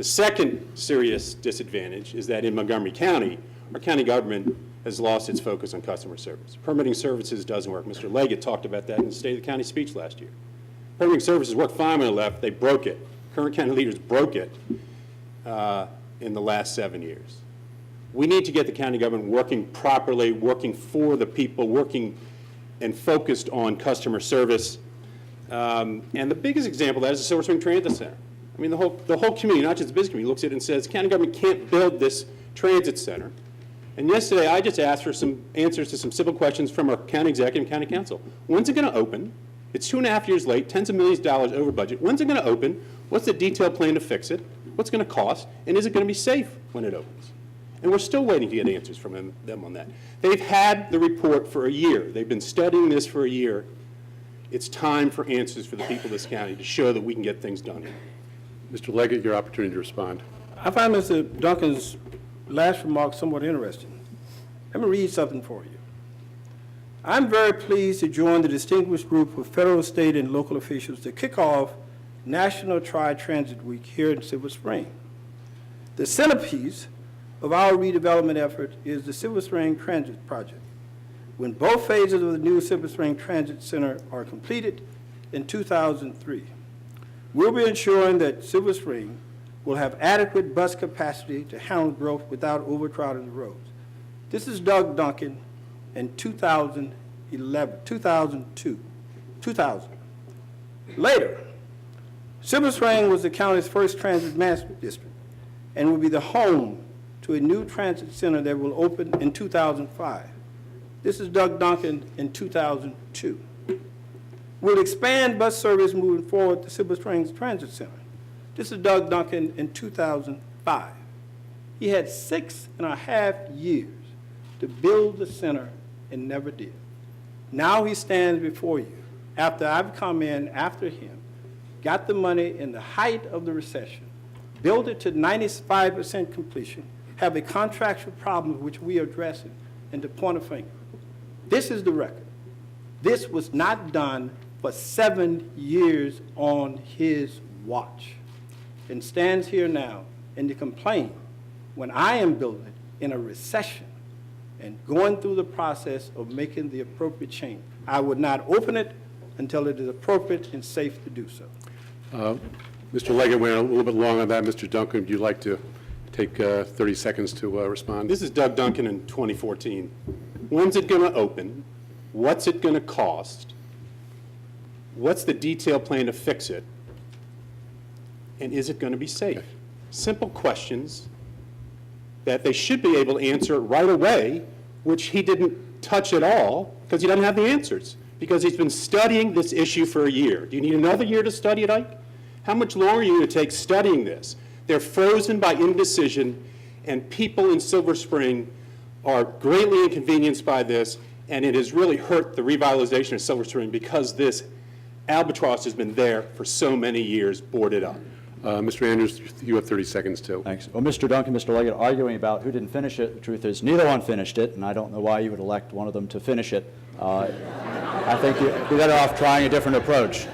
The second serious disadvantage is that in Montgomery County, our county government has lost its focus on customer service. Permitting services doesn't work. Mr. Leggett talked about that in the State of the County speech last year. Permitting services worked fine when it left. They broke it. Current county leaders broke it in the last 7 years. We need to get the county government working properly, working for the people, working and focused on customer service. And the biggest example of that is the Silver Spring Transit Center. I mean, the whole community, not just the business community, looks at it and says, county government can't build this transit center. And yesterday, I just asked for some answers to some simple questions from our county executive and county council. When's it going to open? It's 2.5 years late, tens of millions of dollars over budget. When's it going to open? What's the detailed plan to fix it? What's it going to cost? And is it going to be safe when it opens? And we're still waiting to get answers from them on that. They've had the report for a year. They've been studying this for a year. It's time for answers for the people of this county to show that we can get things done here. Mr. Leggett, your opportunity to respond. I find Mr. Duncan's last remark somewhat interesting. Let me read something for you. I'm very pleased to join the distinguished group of federal, state, and local officials to kick off National Tri-Transit Week here in Silver Spring. The centerpiece of our redevelopment effort is the Silver Spring Transit Project. When both phases of the new Silver Spring Transit Center are completed in 2003, we'll be ensuring that Silver Spring will have adequate bus capacity to handle growth without overcrowding the roads. This is Doug Duncan in 2000. Later, Silver Spring was the county's first transit management district and will be the home to a new transit center that will open in 2005. This is Doug Duncan in 2002. We'll expand bus service moving forward to Silver Springs Transit Center. This is Doug Duncan in 2005. He had 6.5 years to build the center and never did. Now he stands before you after I've come in after him, got the money in the height of the recession, built it to 95% completion, have a contractual problem which we are addressing, and to point a finger. This is the record. This was not done for 7 years on his watch, and stands here now and to complain when I am building it in a recession and going through the process of making the appropriate change. I would not open it until it is appropriate and safe to do so. Mr. Leggett went a little bit long on that. Mr. Duncan, would you like to take 30 seconds to respond? This is Doug Duncan in 2014. When's it going to open? What's it going to cost? What's the detailed plan to fix it? And is it going to be safe? Okay. Simple questions that they should be able to answer right away, which he didn't touch at all because he doesn't have the answers, because he's been studying this issue for a year. Do you need another year to study it, Ike? How much longer are you going to take studying this? They're frozen by indecision, and people in Silver Spring are greatly inconvenienced by this, and it has really hurt the revitalization of Silver Spring because this albatross has been there for so many years, boarded up. Mr. Andrews, you have 30 seconds too. Thanks. Well, Mr. Duncan, Mr. Leggett arguing about who didn't finish it. The truth is neither one finished it, and I don't know why you would elect one of them to finish it. I think you're better off trying a different approach.